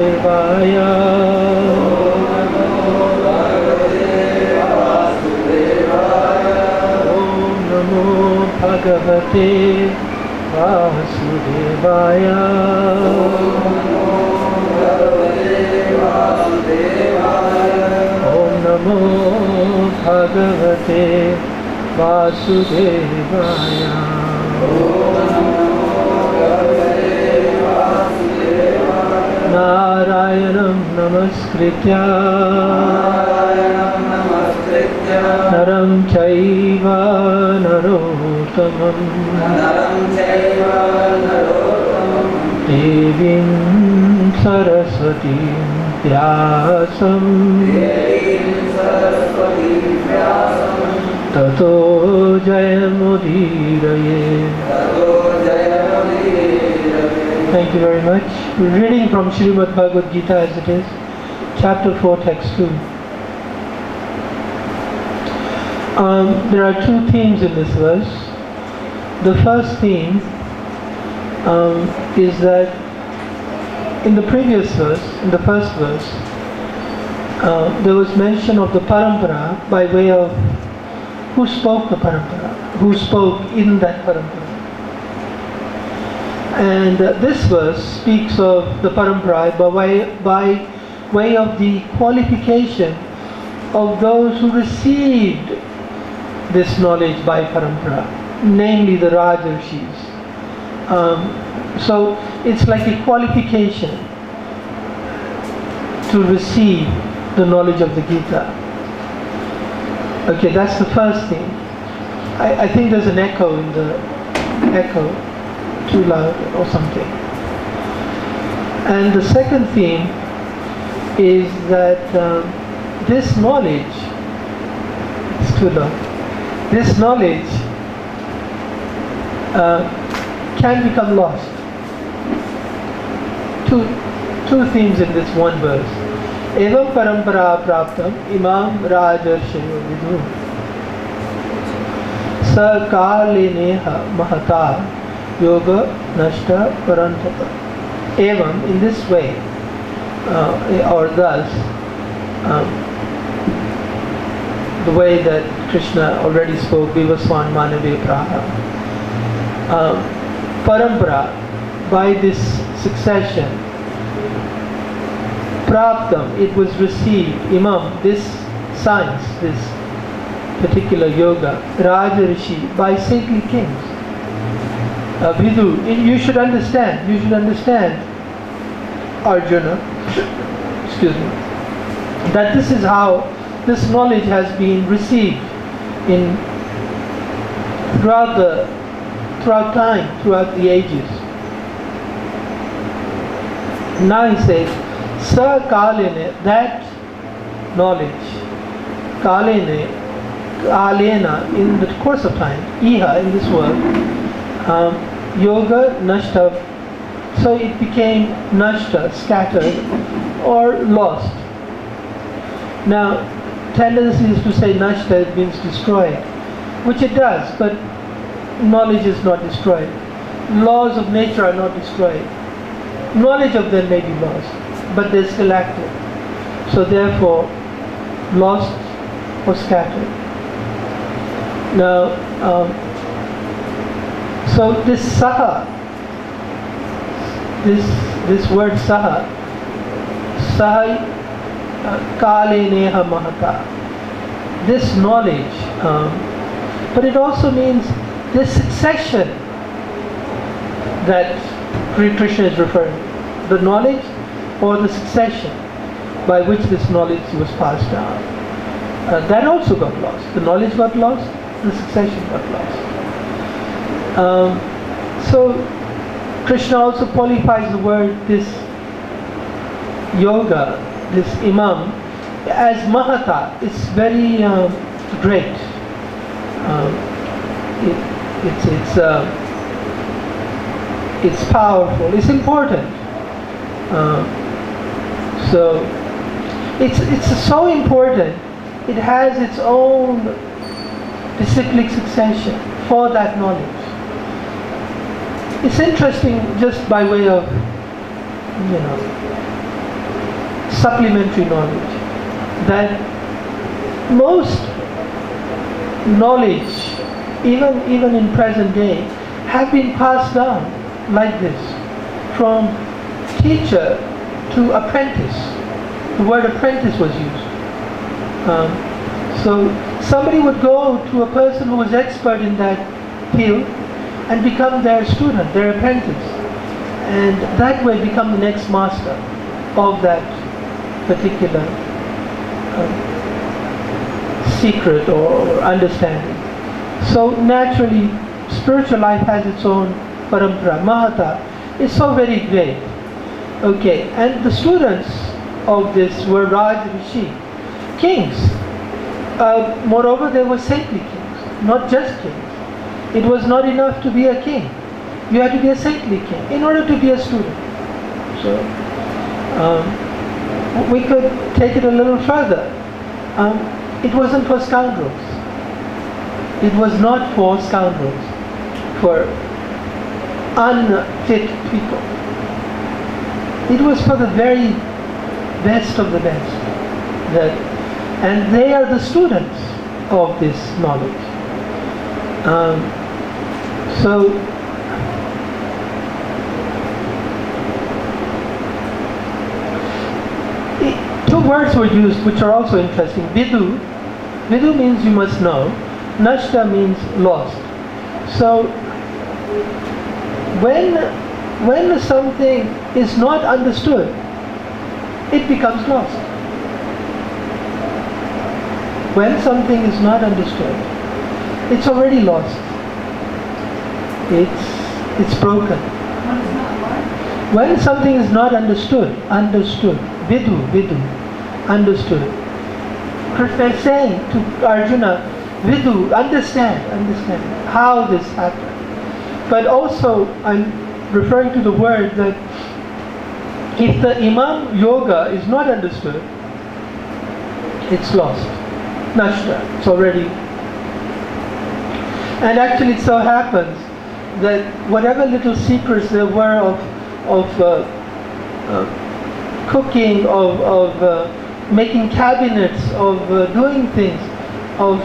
Devaya. Om Namo Bhagavate Vasudevaya. Om Namo Bhagavate Vasudevaya. Narayanam Namaskritya Naram Chaiva Narottamam Devim Saraswatim Vyasam Tato Jayamudiraye. Thank you very much. We're reading from Srimad Bhagavad Gita as it is, chapter 4, text 2. There are two themes in this verse. The first theme is that in the previous verse, in the first verse, there was mention of the parampara by way of who spoke the parampara, who spoke in that parampara. And this verse speaks of the parampara by way of the qualification of those who received this knowledge by parampara, namely the Rajarshis. So it's like a qualification to receive the knowledge of the Gita. Okay, that's the first thing. I think there's an echo in the echo. Too loud or something. And the second theme is that this knowledge, it's too loud, this knowledge can become lost. Two themes in this one verse. Evam parampara praptam imam rajarshayo vidhu sa kalineha mahata yoga nashta parantapa. Evam, in this way, or thus, the way that Krishna already spoke, Vivaswan Manave Praha. Parampara, by this succession, Praptam, it was received, Imam, this science, this particular yoga, Rajarishi, by saintly kings. Vidhu, you should understand, Arjuna, excuse me, that this is how this knowledge has been received in throughout time, throughout the ages. Now he says, Sa Kalene, that knowledge, Kalena, in the course of time, Iha, in this world, Yoga Nashta, so it became Nashta, scattered or lost. Now, tendency is to say Nashta, it means destroyed, which it does, but knowledge is not destroyed. Laws of nature are not destroyed. Knowledge of them may be lost, but they're still active. So therefore, lost or scattered. Now, so this saha, this word saha kaleneha mahata, this knowledge, but it also means this succession that Krishna is referring to, the knowledge or the succession by which this knowledge was passed down. That also got lost. The knowledge got lost, the succession got lost. So Krishna also qualifies the word, this yoga, this imam, as mahata. It's very great. It's powerful. It's important. So it's so important. It has its own disciplic succession for that knowledge. It's interesting, just by way of, supplementary knowledge. That most knowledge, even in present day, have been passed down like this, from teacher to apprentice. The word apprentice was used. So somebody would go to a person who was expert in that field and become their student, their apprentice, and that way become the next master of that particular secret or understanding. So naturally, spiritual life has its own parampara. Mahata is so very great. Okay, and the students of this were Raj Rishi, kings. Moreover, they were saintly kings, not just kings. It was not enough to be a king. You had to be a saintly king in order to be a student. So we could take it a little further. It wasn't for scoundrels. It was not for scoundrels, for unfit people. It was for the very best of the best. And they are the students of this knowledge. Two words were used which are also interesting. Vidu. Vidu means you must know. Nashta means lost. So when something is not understood, it becomes lost. When something is not understood, it's already lost. It's broken. When something is not understood, vidu, understood. Krishna is saying to Arjuna, vidu, understand how this happened. But also, I'm referring to the word that if the Imam Yoga is not understood, it's lost. Nashta, it's already. And actually it so happens that whatever little secrets there were of cooking, of making cabinets, of doing things, of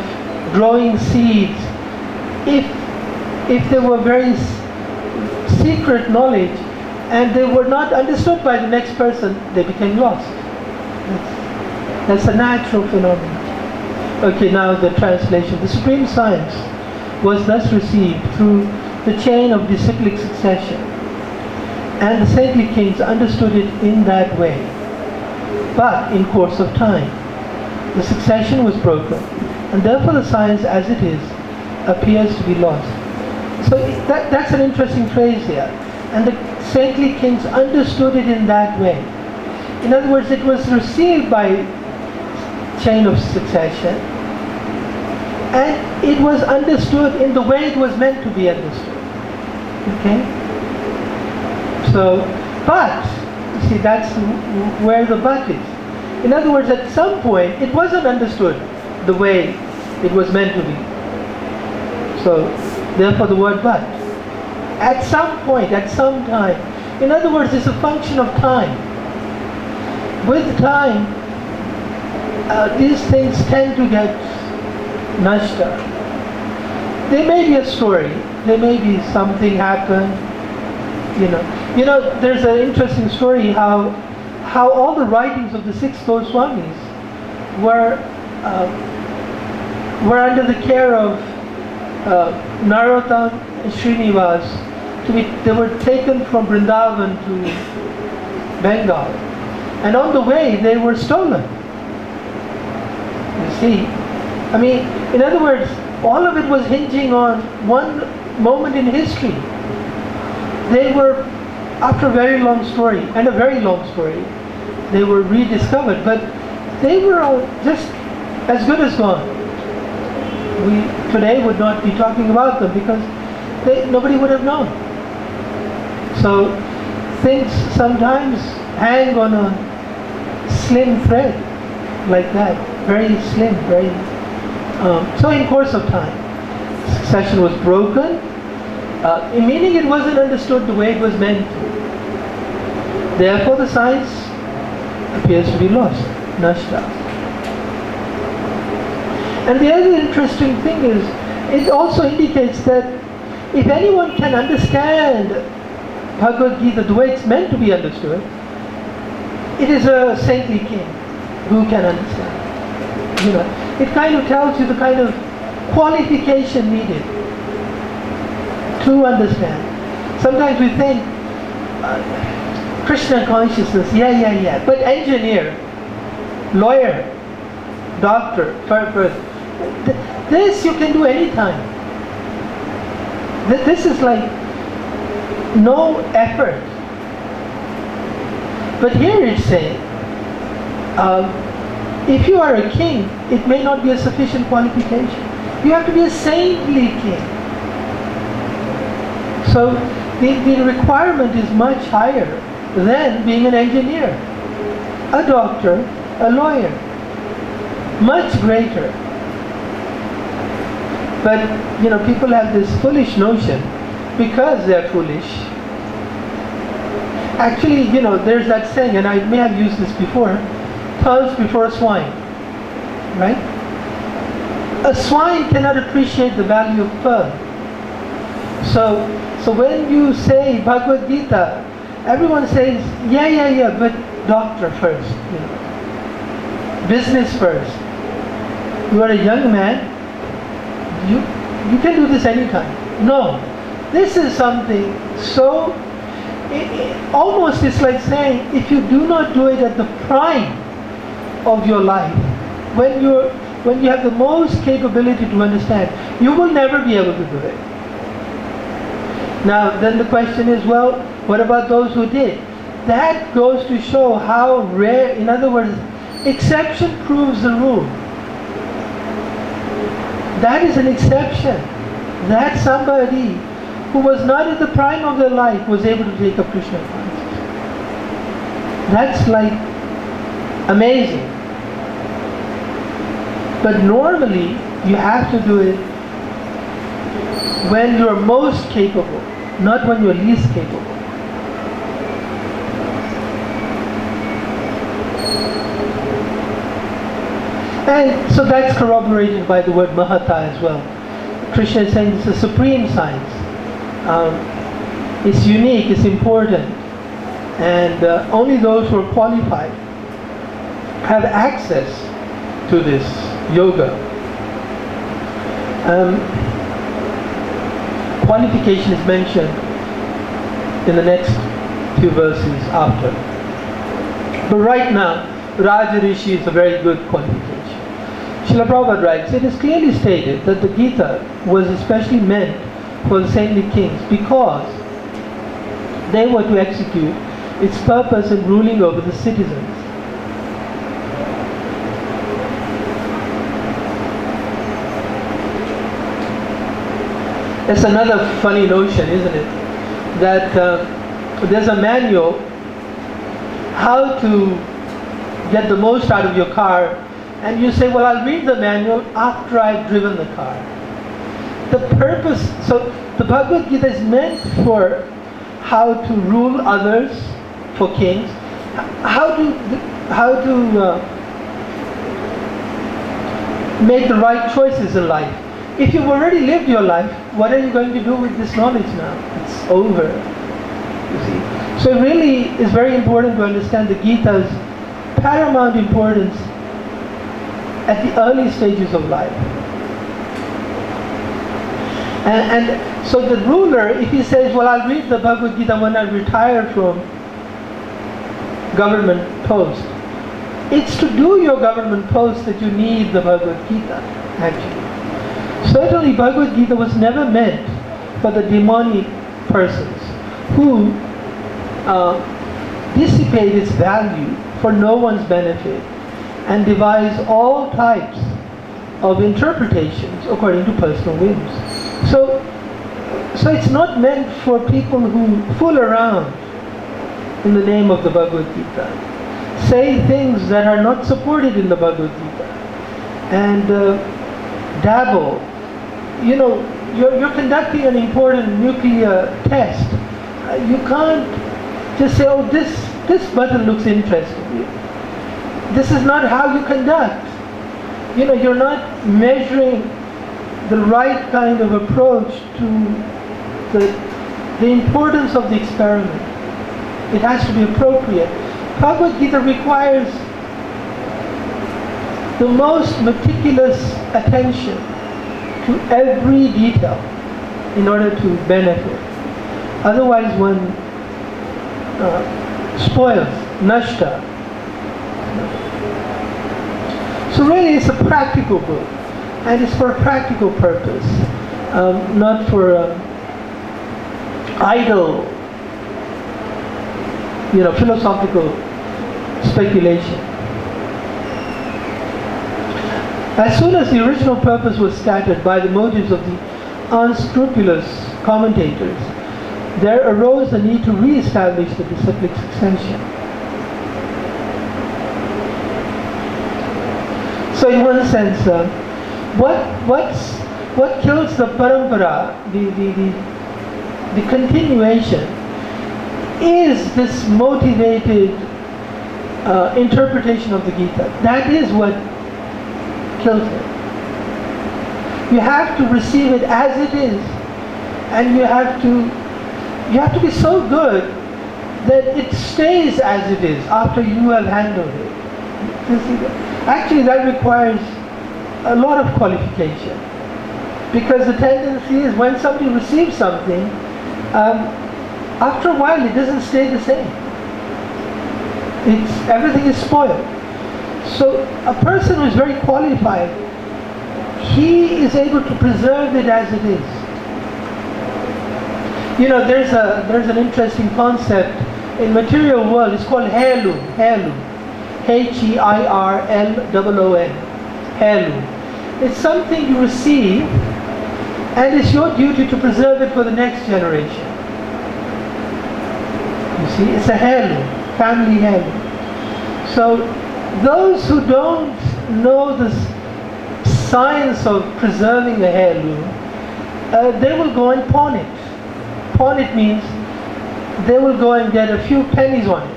growing seeds, if they were very secret knowledge and they were not understood by the next person, they became lost. That's a natural phenomenon. Okay, now the translation. The supreme science was thus received through the chain of disciplic succession, and the saintly kings understood it in that way. But in course of time, the succession was broken, and therefore the science as it is appears to be lost. So that's an interesting phrase here. And the saintly kings understood it in that way. In other words, it was received by chain of succession, and it was understood in the way it was meant to be understood. Okay? So, but, you see, that's where the but is. In other words, at some point, it wasn't understood the way it was meant to be. So, therefore the word but. At some point, at some time. In other words, it's a function of time. With time, these things tend to get nashta. There may be a story. There may be something happened. You know, there's an interesting story how all the writings of the 6 Goswamis were under the care of Narottam and Srinivas. They were taken from Vrindavan to Bengal, and on the way they were stolen. You see, I mean, in other words, all of it was hinging on one moment in history. They were, after a very long story, and a very long story, they were rediscovered, but they were all just as good as gone. We today would not be talking about them because nobody would have known. So things sometimes hang on a slim thread like that, very slim, very. So in course of time, succession was broken, meaning it wasn't understood the way it was meant to. Therefore the science appears to be lost, nashta. And the other interesting thing is, it also indicates that if anyone can understand Bhagavad Gita the way it's meant to be understood, it is a saintly king who can understand. It kind of tells you the kind of qualification needed to understand. Sometimes we think, Krishna consciousness, yeah. But engineer, lawyer, doctor, this you can do anytime. This is like no effort. But here it's saying, if you are a king, it may not be a sufficient qualification. You have to be a saintly king. So the requirement is much higher than being an engineer, a doctor, a lawyer. Much greater. But, people have this foolish notion, because they're foolish. Actually, there's that saying, and I may have used this before, pearls before a swine, right? A swine cannot appreciate the value of pearl. So when you say Bhagavad Gita, everyone says, yeah, but doctor first, business first. You are a young man, you can do this anytime. No, this is something so, almost it's like saying, if you do not do it at the prime of your life, when you have the most capability to understand, you will never be able to do it. Now, then the question is, well, what about those who did? That goes to show how rare, in other words, exception proves the rule. That is an exception. That somebody who was not at the prime of their life was able to take up Krishna consciousness. That's like amazing. But normally, you have to do it when you're most capable, not when you're least capable. And so that's corroborated by the word mahata as well. Krishna is saying it's a supreme science. It's unique, it's important, and only those who are qualified have access to this yoga. Qualification is mentioned in the next few verses after. But right now, Raja Rishi is a very good qualification. Srila Prabhupada writes, it is clearly stated that the Gita was especially meant for the saintly kings because they were to execute its purpose in ruling over the citizens. It's another funny notion, isn't it? That there's a manual how to get the most out of your car, and you say, well, I'll read the manual after I've driven the car. The purpose, so the Bhagavad Gita is meant for how to rule others, for kings, how to make the right choices in life. If you've already lived your life, what are you going to do with this knowledge now? It's over, you see. So it really is very important to understand the Gita's paramount importance at the early stages of life. And so the ruler, if he says, well, I'll read the Bhagavad Gita when I retire from government post, it's to do your government post that you need the Bhagavad Gita, actually. Certainly Bhagavad Gita was never meant for the demonic persons who dissipate its value for no one's benefit and devise all types of interpretations according to personal whims. So it's not meant for people who fool around in the name of the Bhagavad Gita, say things that are not supported in the Bhagavad Gita, and dabble. You know, you're conducting an important nuclear test. You can't just say, oh, this button looks interesting. This is not how you conduct. You're not measuring the right kind of approach to the importance of the experiment. It has to be appropriate. Bhagavad Gita requires the most meticulous attention to every detail in order to benefit. Otherwise one spoils, nashta. So really it's a practical book, and it's for a practical purpose, not for idle, philosophical speculation. As soon as the original purpose was scattered by the motives of the unscrupulous commentators, there arose the need to re-establish the disciplic succession. So in one sense, what kills the parampara, the continuation, is this motivated interpretation of the Gita. That is what kills it. You have to receive it as it is, and you have to be so good that it stays as it is after you have handled it. Actually, that requires a lot of qualification, because the tendency is when somebody receives something, after a while it doesn't stay the same. Everything is spoiled. So a person who is very qualified, he is able to preserve it as it is. There's an interesting concept in material world. It's called heirloom. Heirloom. Heirloom. It's something you receive, and it's your duty to preserve it for the next generation. You see, it's a heirloom, family heirloom. So those who don't know the science of preserving a heirloom, they will go and pawn it. Pawn it means they will go and get a few pennies on it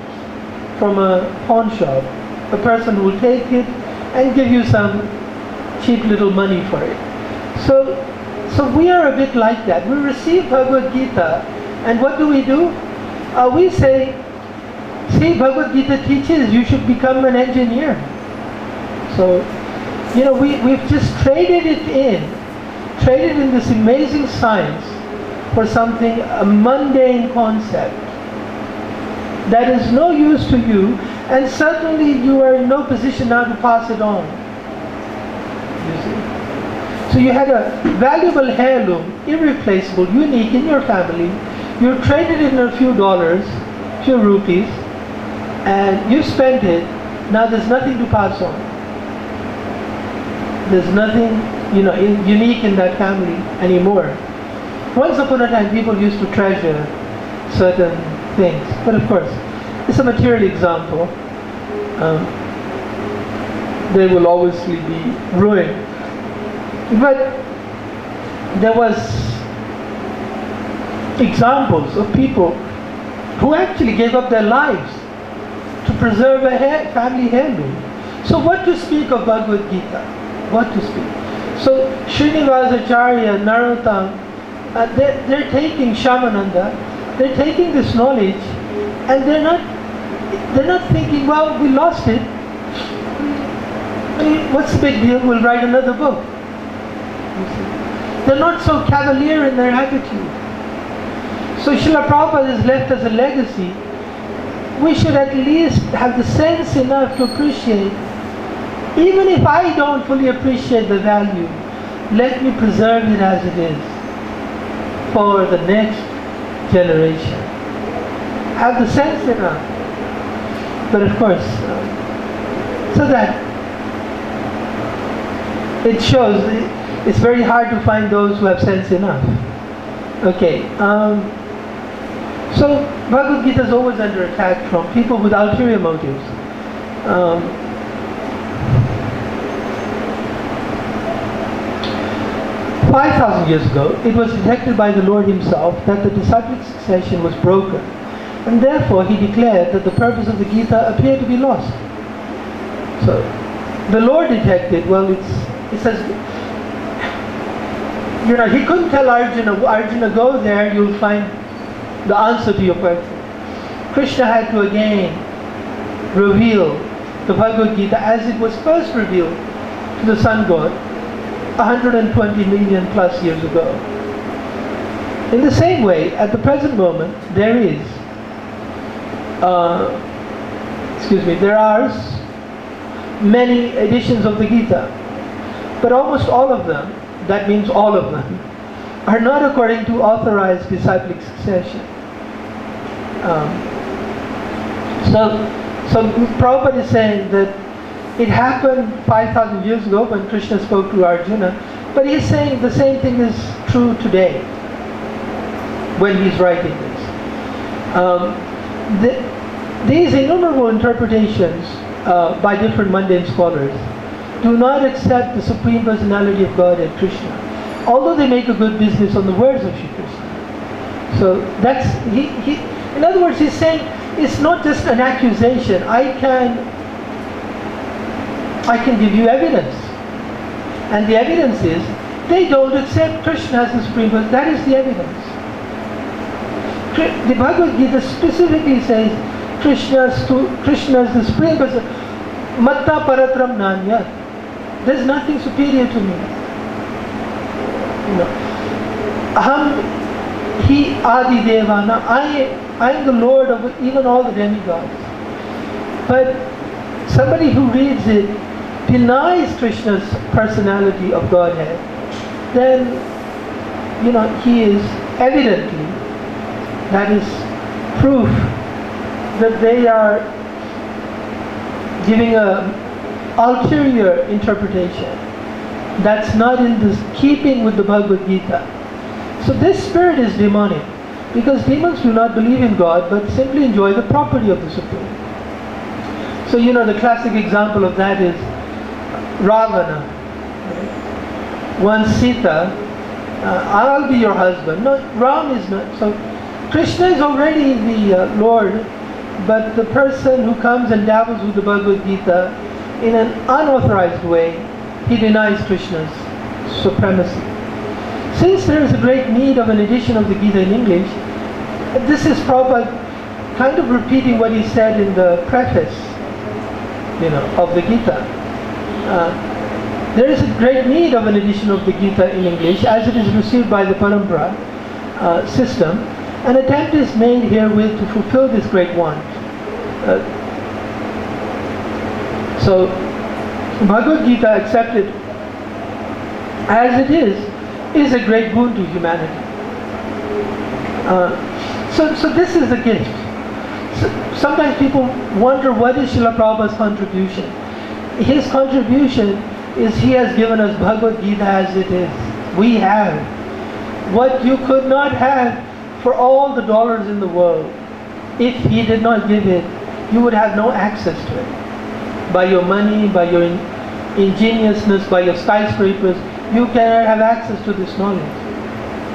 from a pawn shop. The person will take it and give you some cheap little money for it. So we are a bit like that. We receive Bhagavad Gita, and what do? We say, see, Bhagavad Gita teaches you should become an engineer. So, we've just traded in this amazing science for something, a mundane concept that is no use to you, and certainly you are in no position now to pass it on. You see? So you had a valuable heirloom, irreplaceable, unique in your family. You traded in a few dollars, few rupees, and you spent it. Now there's nothing to pass on. There's nothing, unique in that family anymore. Once upon a time, people used to treasure certain things, but of course, it's a material example. They will obviously be ruined. But there was examples of people who actually gave up their lives to preserve a family heirloom. So what to speak of Bhagavad Gita? What to speak? So Srinivasacharya, Narottam, they're taking Shamananda, they're taking this knowledge, and they're not thinking, well, we lost it. What's the big deal? We'll write another book. They're not so cavalier in their attitude. So Srila Prabhupada is left as a legacy. We should at least have the sense enough to appreciate, even if I don't fully appreciate the value, let me preserve it as it is for the next generation. Have the sense enough. But of course, so that it shows, it's very hard to find those who have sense enough. Okay, so Bhagavad Gita is always under attack from people with ulterior motives. 5,000 years ago, it was detected by the Lord himself that the disciplic succession was broken, and therefore he declared that the purpose of the Gita appeared to be lost. So the Lord detected, well, it says, he couldn't tell Arjuna, go there, you'll find the answer to your question. Krishna had to again reveal the Bhagavad Gita as it was first revealed to the sun god 120 million plus years ago. In the same way, at the present moment, there are many editions of the Gita, but almost all of them, that means all of them, are not according to authorized disciplic succession. So Prabhupada is saying that it happened 5,000 years ago when Krishna spoke to Arjuna, but he's saying the same thing is true today when he's writing this. These innumerable interpretations by different mundane scholars do not accept the Supreme Personality of Godhead, Krishna, although they make a good business on the words of Shri Krishna. So that's, in other words, he's saying it's not just an accusation. I can give you evidence. And the evidence is, they don't accept Krishna as the Supreme Personality. That is the evidence. The Bhagavad Gita specifically says, Krishna is the Supreme Person. Matta paratram nanyat. There's nothing superior to me. Aham hi adi devana. I am the Lord of even all the demigods. But somebody who reads it denies Krishna's personality of Godhead, then he is evidently, that is proof that they are giving a ulterior interpretation that's not in keeping with the Bhagavad Gita. So this spirit is demonic, because demons do not believe in God but simply enjoy the property of the Supreme. So the classic example of that is Ravana. Once Sita, I'll be your husband. No, Ram is not. So Krishna is already the Lord, but the person who comes and dabbles with the Bhagavad Gita in an unauthorized way, he denies Krishna's supremacy. Since there is a great need of an edition of the Gita in English, this is Prabhupada kind of repeating what he said in the preface, of the Gita. There is a great need of an edition of the Gita in English as it is received by the Parampara system. An attempt is made herewith to fulfill this great want. So, Bhagavad Gita accepted as it is a great boon to humanity. So this is the gift. Sometimes people wonder, what is Srila Prabhupada's contribution? His contribution is he has given us Bhagavad Gita as it is. We have what you could not have for all the dollars in the world. If he did not give it, you would have no access to it. By your money, by your ingeniousness, by your skyscrapers, you cannot have access to this knowledge.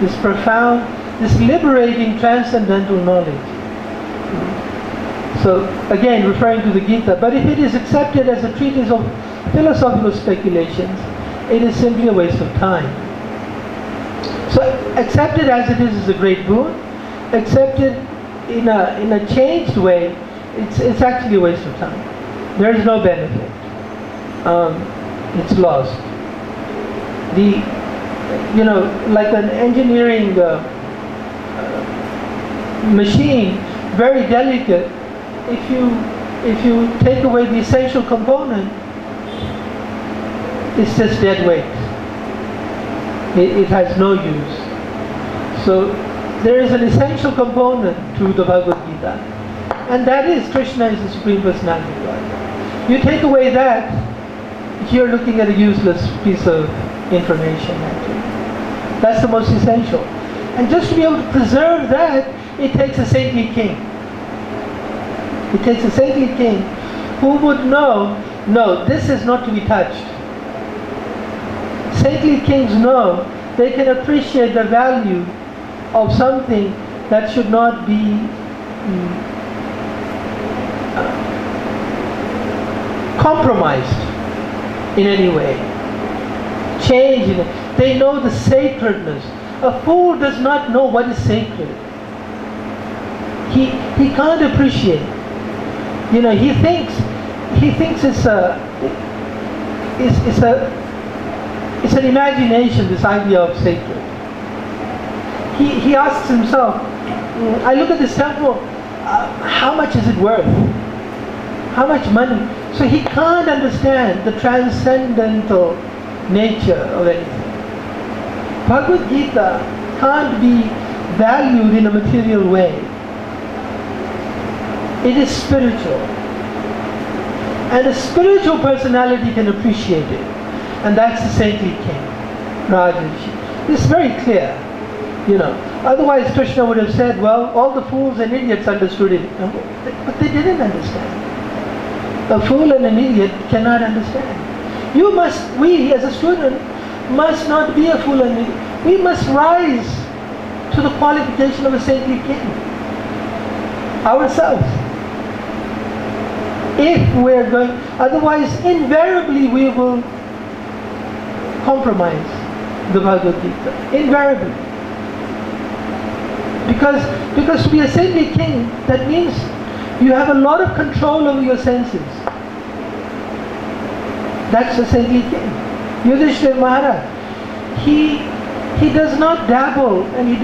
This profound, this liberating, transcendental knowledge. So again, referring to the Gita, but if it is accepted as a treatise of philosophical speculations, it is simply a waste of time. So accepted as it is a great boon. Accepted in a changed way, it's actually a waste of time. There is no benefit. It's lost. Like an engineering machine, very delicate. If you take away the essential component, it's just dead weight. It has no use. So there is an essential component to the Bhagavad Gita, and that is Krishna is the Supreme Personality of God. You take away that, you're looking at a useless piece of information actually. That's the most essential. And just to be able to preserve that, it takes a saintly king. It takes a saintly king who would know, no, this is not to be touched. Saintly kings know they can appreciate the value of something that should not be compromised in any way, changed in it. They know the sacredness. A fool does not know what is sacred. He can't appreciate. You know, he thinks it's an imagination, this idea of sacred. He asks himself, I look at this temple, how much is it worth? How much money? So he can't understand the transcendental nature of anything. Bhagavad Gita can't be valued in a material way. It is spiritual. And a spiritual personality can appreciate it. And that's the saintly king, Rajarshi. It's very clear, you know. Otherwise Krishna would have said, well, all the fools and idiots understood it. But they didn't understand. A fool and an idiot cannot understand. We as a student must not be a fool and an idiot. We must rise to the qualification of a saintly king. Ourselves. If we're going, otherwise invariably we will compromise the Bhagavad Gita. Invariably. Because to be a saintly king, that means you have a lot of control over your senses. That's a saintly king. Yudhishthira Maharaj, he does not dabble, and he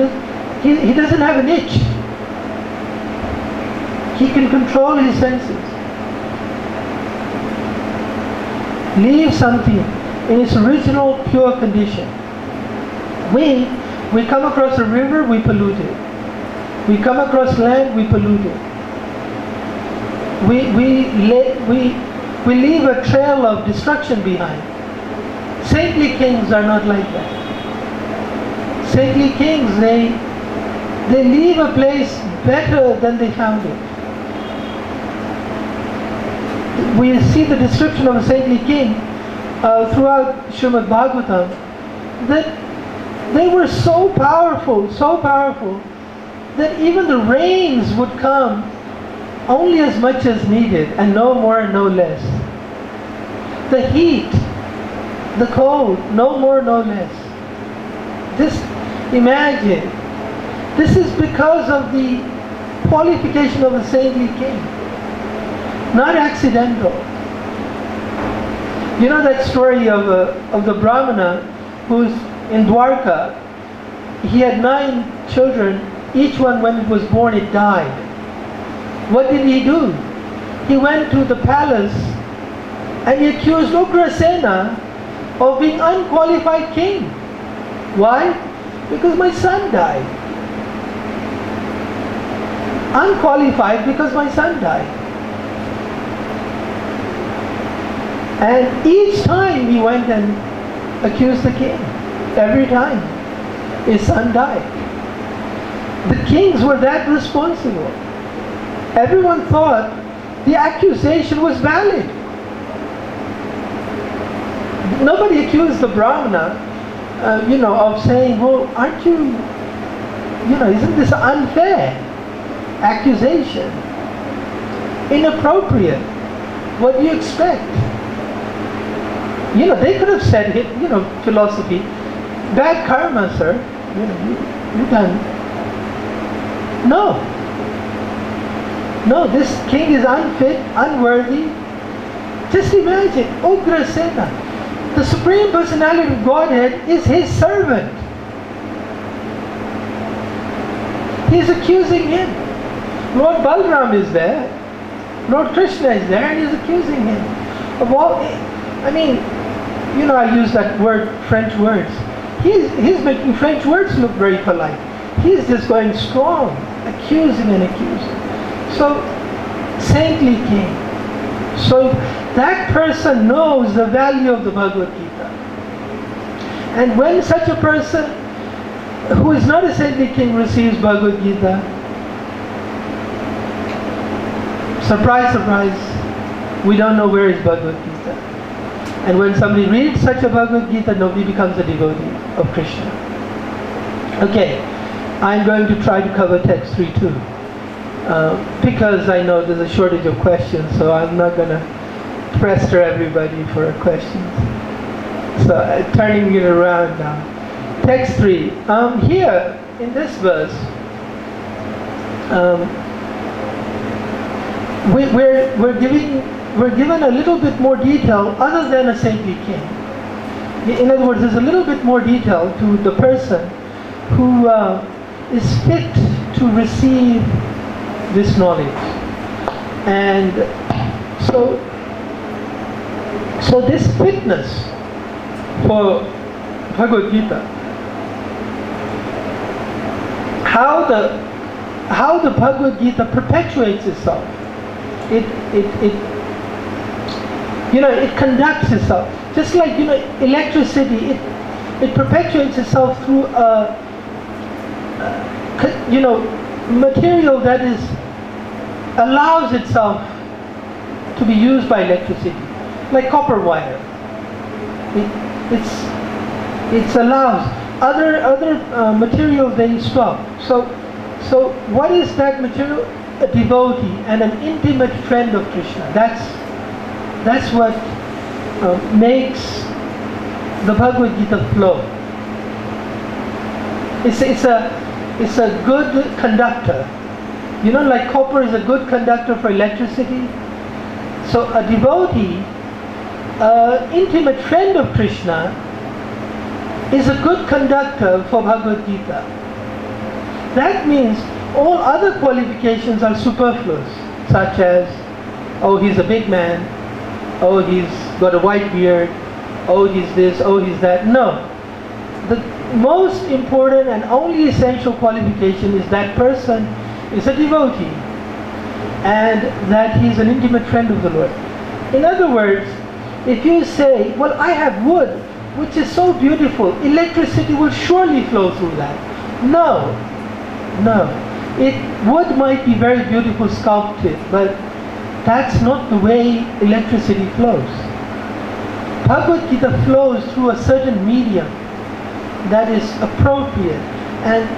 doesn't have an itch. He can control his senses. Leave something in its original pure condition. We come across a river, we pollute it. We come across land, we pollute it. We leave a trail of destruction behind. Saintly kings are not like that. Saintly kings, they leave a place better than they found it. We see the description of a saintly king throughout Srimad Bhagavatam, that they were so powerful, that even the rains would come only as much as needed, and no more, no less. The heat, the cold, no more, no less. Imagine, this is because of the qualification of a saintly king. Not accidental. You know that story of the Brahmana who's in Dwarka. He had 9 children. Each one, when it was born, it died. What did he do? He went to the palace and he accused Ugrasena of being unqualified king. Why? Because my son died. Unqualified because my son died. And each time he went and accused the king. Every time his son died. The kings were that responsible. Everyone thought the accusation was valid. Nobody accused the Brahmana, of saying, well, aren't you, isn't this unfair accusation? Inappropriate. What do you expect? They could have said it, philosophy, bad karma, sir. You done. No, this king is unfit, unworthy. Just imagine, Ugrasena, the Supreme Personality of Godhead, is his servant. He's accusing him. Lord Balram is there. Lord Krishna is there, and he's accusing him of all. I use that word, French words. He's making French words look very polite. He's just going strong, accusing and accusing. So, saintly king. So, that person knows the value of the Bhagavad Gita. And when such a person who is not a saintly king receives Bhagavad Gita, surprise, surprise, we don't know where is Bhagavad Gita. And when somebody reads such a Bhagavad Gita, nobody becomes a devotee of Krishna. Okay, I'm going to try to cover text 3 too. Because I know there's a shortage of questions, so I'm not going to pester everybody for questions. So turning it around now. Text 3. Here in this verse, we're given a little bit more detail other than a saintly king. In other words, there's a little bit more detail to the person who is fit to receive this knowledge. And so this fitness for Bhagavad Gita, how the Bhagavad Gita perpetuates itself. It conducts itself. Just like, electricity, it perpetuates itself through material that allows itself to be used by electricity, like copper wire. It allows other material they stop. So what is that material? A devotee and an intimate friend of Krishna. That's what makes the Bhagavad Gita flow. It's a good conductor. Like copper is a good conductor for electricity. So a devotee, intimate friend of Krishna, is a good conductor for Bhagavad Gita. That means all other qualifications are superfluous, such as, oh, he's a big man, oh, he's got a white beard, oh, he's this, oh, he's that. No. The most important and only essential qualification is that person is a devotee and that he's an intimate friend of the Lord. In other words, if you say, well, I have wood, which is so beautiful, electricity will surely flow through that. No. Wood might be very beautiful sculpted, but that's not the way electricity flows. Bhagavad Gita flows through a certain medium that is appropriate. And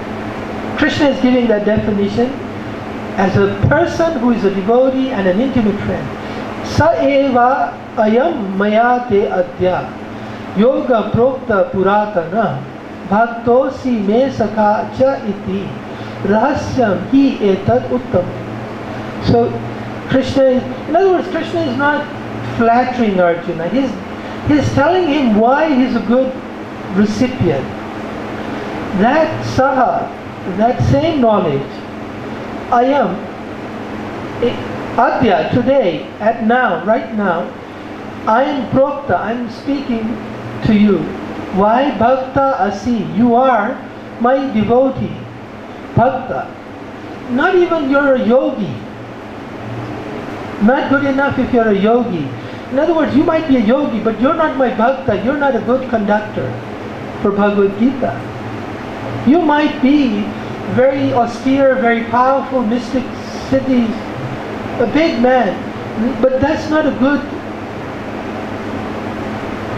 Krishna is giving that definition as a person who is a devotee and an intimate friend. Sa eva ayam maya te adya yoga prokta puratana bhaktosi me sakha cha iti rahasyam hi etad uttam. So Krishna is not flattering Arjuna. He's telling him why he's a good recipient. That saha, that same knowledge, ayam, adya, today, right now, I am prokta, I'm speaking to you. Why? Bhakta asi, you are my devotee. Bhakta. Not even you're a yogi. Not good enough if you're a yogi. In other words, you might be a yogi, but you're not my bhakta. You're not a good conductor for Bhagavad Gita. You might be very austere, very powerful, mystic cities, a big man, but that's not a good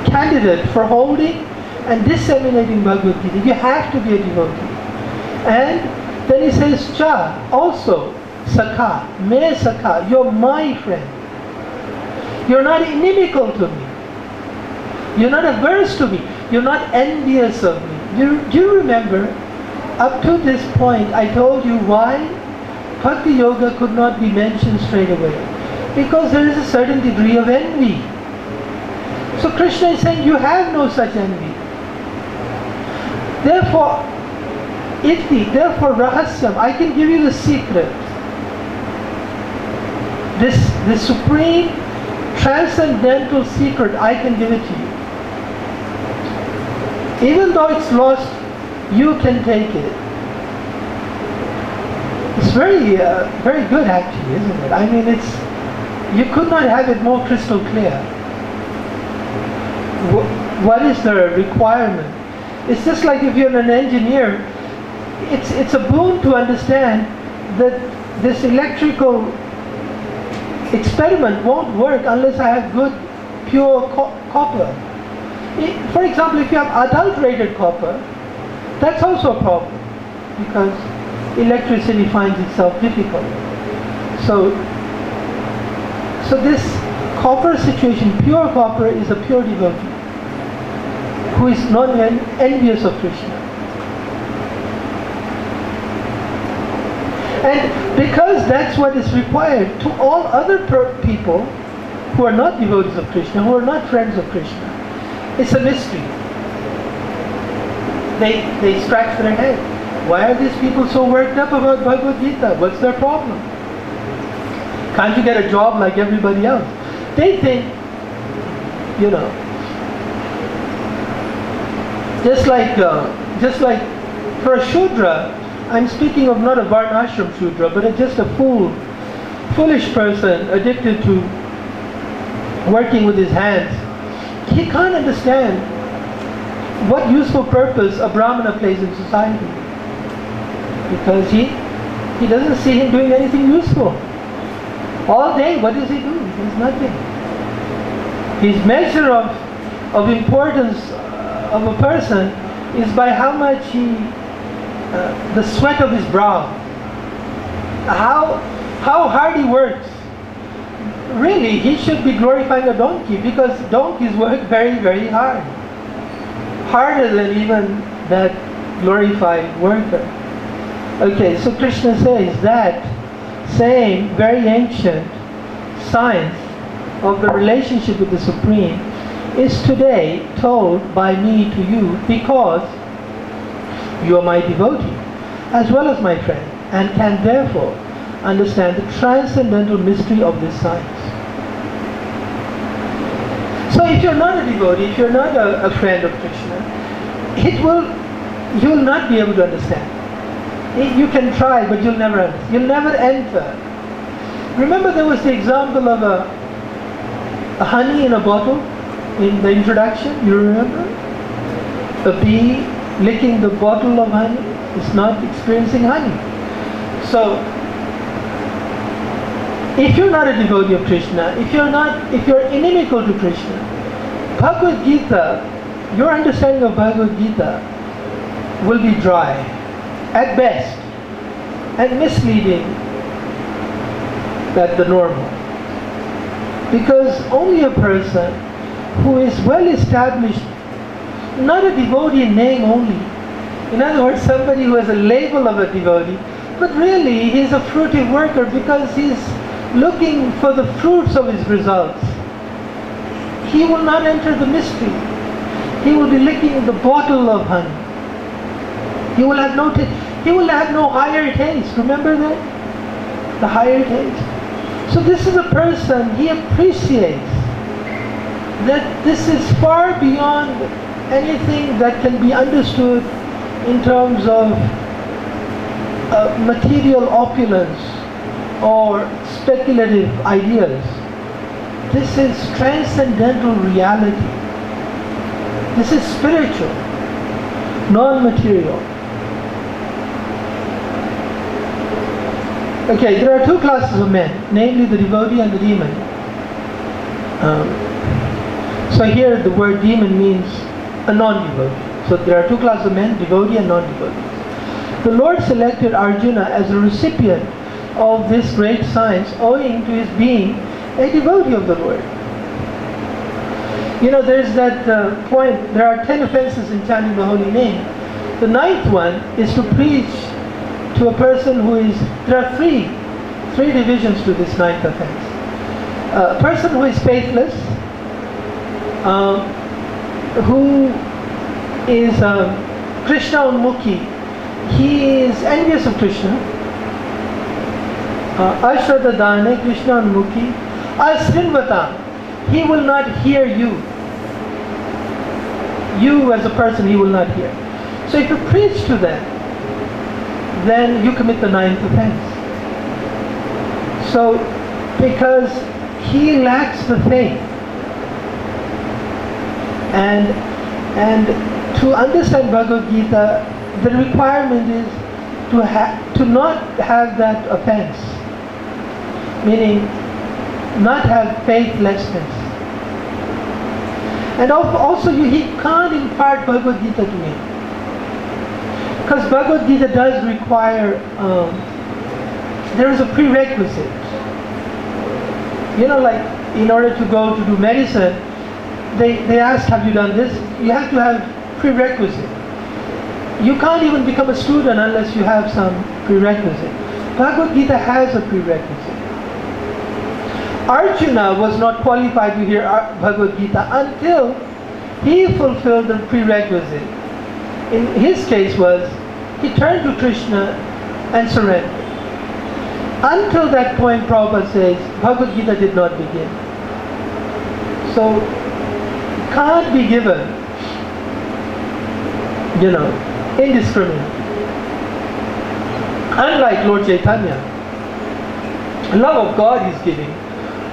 candidate for holding and disseminating Bhagavad Gita. You have to be a devotee. And then he says, cha, also, sakha, me sakha, you're my friend. You're not inimical to me. You're not averse to me. You're not envious of me. Do you remember, up to this point, I told you why Bhakti Yoga could not be mentioned straight away. Because there is a certain degree of envy. So Krishna is saying, you have no such envy. Therefore, rahasyam, I can give you the secret. This supreme, transcendental secret, I can give it to you. Even though it's lost, you can take it. It's very good actually, isn't it? I mean, you could not have it more crystal clear. What is the requirement? It's just like if you're an engineer, it's a boon to understand that this electrical experiment won't work unless I have good, pure copper. For example, if you have adulterated copper, that's also a problem because electricity finds itself difficult. So this Copper situation, pure copper is a pure devotee who is not envious of Krishna. And because that's what is required to all other people who are not devotees of Krishna, who are not friends of Krishna, it's a mystery. They scratch their head. Why are these people so worked up about Bhagavad Gita? What's their problem? Can't you get a job like everybody else? They think, just like for a Shudra, I'm speaking of not a Varnashram Shudra, but just a foolish person addicted to working with his hands. He can't understand what useful purpose a Brahmana plays in society. Because he doesn't see him doing anything useful. All day, what does he do? He does nothing. His measure of importance of a person is by how much the sweat of his brow, how hard he works. Really, he should be glorifying a donkey, because donkeys work very, very hard. Harder than even that glorified worker. Okay, so Krishna says that same very ancient science of the relationship with the Supreme is today told by me to you, because you are my devotee as well as my friend, and can therefore understand the transcendental mystery of this science. So if you're not a devotee, if you're not a friend of Krishna, you will not be able to understand. You can try, but you'll never understand. You'll never enter. Remember, there was the example of a honey in a bottle in the introduction. You remember? A bee licking the bottle of honey is not experiencing honey. So, if you're not a devotee of Krishna, if you're inimical to Krishna, Bhagavad Gita, your understanding of Bhagavad Gita will be dry, at best, and misleading at the normal. Because only a person who is well established, not a devotee in name only, in other words, somebody who has a label of a devotee, but really he's a fruitive worker because he's looking for the fruits of his results. He will not enter the mystery. He will be licking the bottle of honey. He will have no higher taste. Remember that? The higher taste. So this is a person, he appreciates that this is far beyond anything that can be understood in terms of material opulence or speculative ideas. This is transcendental reality. This is spiritual, non-material. Okay, there are two classes of men, namely the devotee and the demon. So here the word demon means a non-devotee. So there are two classes of men, devotee and non-devotee. The Lord selected Arjuna as a recipient of this great science owing to his being a devotee of the Lord. You know, there's that point, there are 10 offenses in chanting the holy name. The 9th one is to preach to a person who is, there are three divisions to this 9th offense. A person who is faithless, who is Krishna Unmukhi, he is envious of Krishna. Ashradadane, Krishna Unmukhi, Asrinvatam, he will not hear you. You as a person, he will not hear. So if you preach to them, then you commit the 9th offense. So, because he lacks the faith, and to understand Bhagavad Gita, the requirement is to not have that offense, meaning not have faithlessness. And also he can't impart Bhagavad Gita to me. Because Bhagavad Gita does require, there is a prerequisite. You know, like in order to go to do medicine, they asked, have you done this? You have to have prerequisite. You can't even become a student unless you have some prerequisite. Bhagavad Gita has a prerequisite. Arjuna was not qualified to hear Bhagavad Gita until he fulfilled the prerequisite. In his case was, he turned to Krishna and surrendered. Until that point, Prabhupada says, Bhagavad Gita did not begin. So, can't be given, indiscriminately. Unlike Lord Chaitanya, love of God is giving,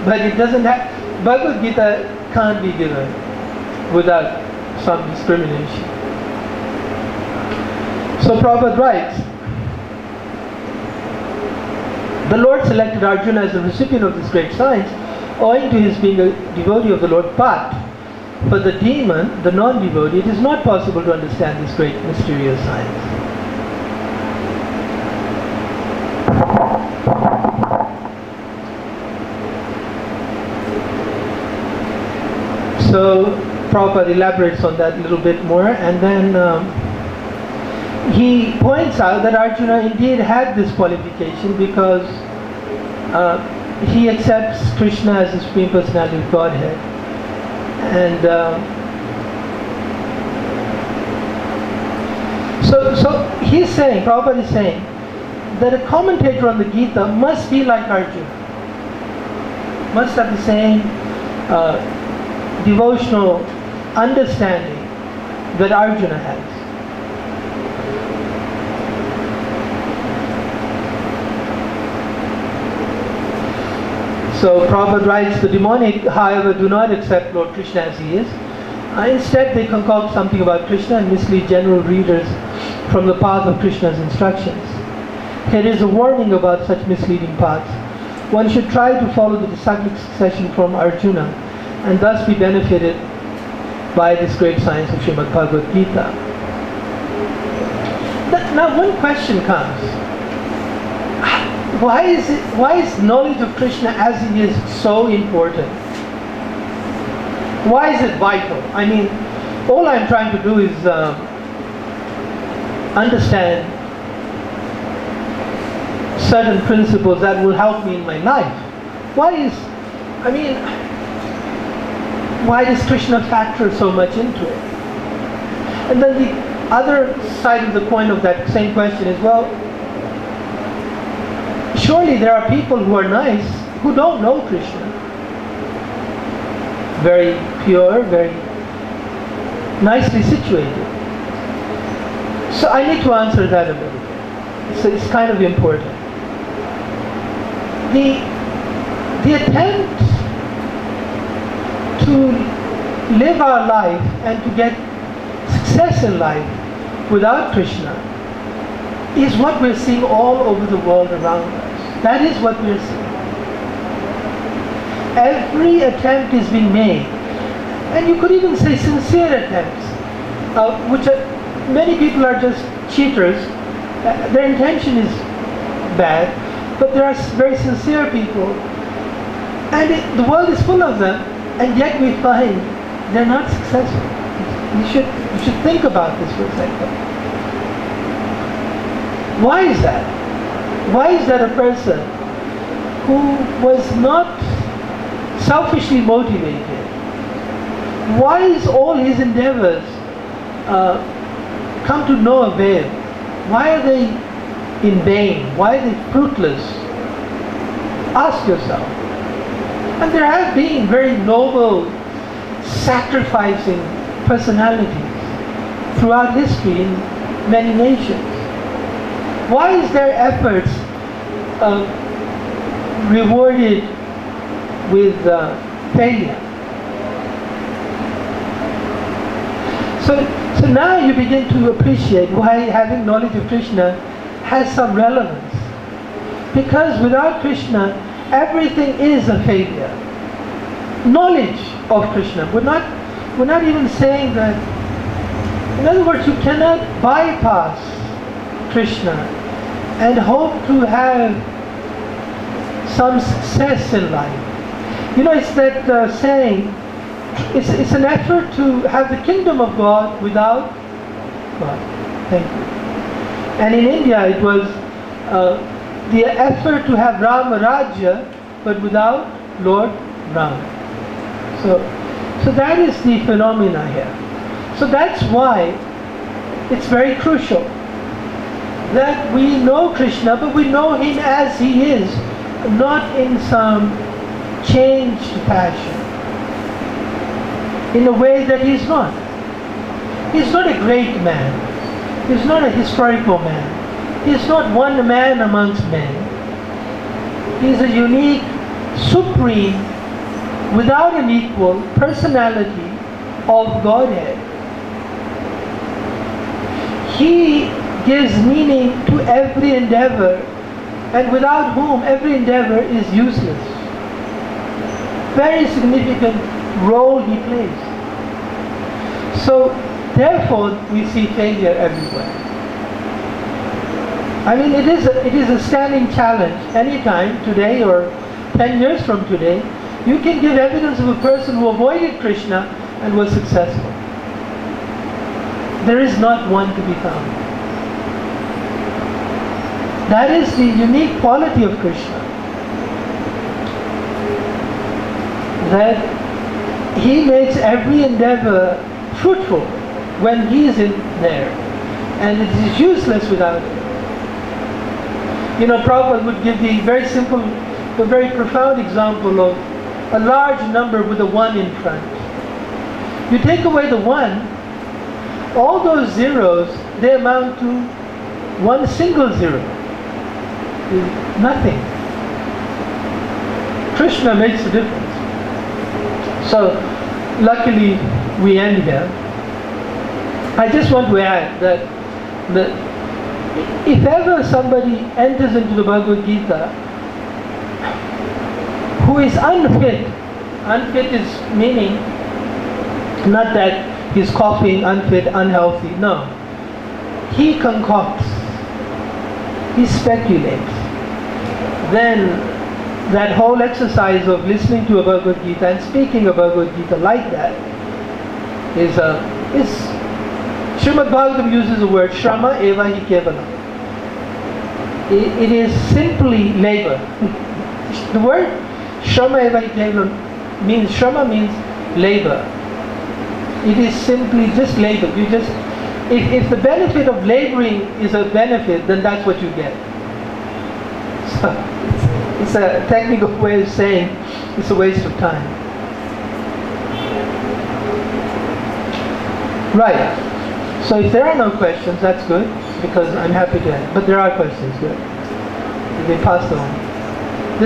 but it doesn't have, Bhagavad Gita can't be given without some discrimination. So Prabhupada writes, the Lord selected Arjuna as the recipient of this great science owing to his being a devotee of the Lord, but for the demon, the non-devotee, it is not possible to understand this great mysterious science. So Prabhupada elaborates on that a little bit more, and then he points out that Arjuna indeed had this qualification because he accepts Krishna as the Supreme Personality of Godhead. And so he's saying, Prabhupada is saying, that a commentator on the Gita must be like Arjuna. Must have the same devotional understanding that Arjuna has. So Prabhupada writes, the demonic, however, do not accept Lord Krishna as he is. Instead, they concoct something about Krishna and mislead general readers from the path of Krishna's instructions. Here is a warning about such misleading paths. One should try to follow the disciplic succession from Arjuna and thus be benefited by this great science of Srimad Bhagavad Gita. Now one question comes. Why is knowledge of Krishna as he is so important? Why is it vital? I mean, all I'm trying to do is understand certain principles that will help me in my life. Why does Krishna factor so much into it? And then the other side of the coin of that same question is, well, surely there are people who are nice who don't know Krishna. Very pure, very nicely situated. So I need to answer that a little bit. So it's kind of important. The attempt to live our life and to get success in life without Krishna is what we're seeing all over the world around us. That is what we're seeing. Every attempt is being made, and you could even say sincere attempts, which many people are just cheaters. Their intention is bad, but there are very sincere people, and the world is full of them, and yet we find they're not successful. You should think about this for a second. Why is that? Why is that a person who was not selfishly motivated? Why is all his endeavors come to no avail? Why are they in vain? Why are they fruitless? Ask yourself. And there have been very noble, sacrificing personalities throughout history in many nations. Why is their efforts rewarded with failure? So now you begin to appreciate why having knowledge of Krishna has some relevance. Because without Krishna, everything is a failure. Knowledge of Krishna. We're not even saying that. In other words, you cannot bypass Krishna and hope to have some success in life. It's that saying, it's an effort to have the kingdom of God without God. Thank you. And in India it was the effort to have Rama Rajya but without Lord Rama. So that is the phenomena here. So that's why it's very crucial that we know Krishna, but we know Him as He is, not in some changed passion, in a way that He's not. He's not a great man. He's not a historical man. He's not one man amongst men. He's a unique, supreme, without an equal personality of Godhead. He gives meaning to every endeavor, and without whom every endeavor is useless. Very significant role He plays. So, therefore, we see failure everywhere. I mean, it is a standing challenge. Anytime, today or 10 years from today, you can give evidence of a person who avoided Krishna and was successful. There is not one to be found. That is the unique quality of Krishna. That He makes every endeavor fruitful when He is in there. And it is useless without it. Prabhupada would give the very simple, the very profound example of a large number with a 1 in front. You take away the 1, all those zeros, they amount to one single zero. Nothing. Krishna makes the difference. So, luckily, we end here. I just want to add that if ever somebody enters into the Bhagavad Gita who is unfit is meaning not that he's coughing, unfit, unhealthy, no. He concocts, he speculates. Then that whole exercise of listening to a Bhagavad Gita and speaking a Bhagavad Gita like that is Srimad Bhagavatam uses the word Shrama eva hi kevalam. It is simply labor. The word Shrama eva hi kevalam means, Shrama means labor. It is simply just labor. If the benefit of laboring is a benefit, then that's what you get. So it's a technical way of saying it's a waste of time. Right. So if there are no questions, that's good, because I'm happy to end. But there are questions, good. You can pass them on.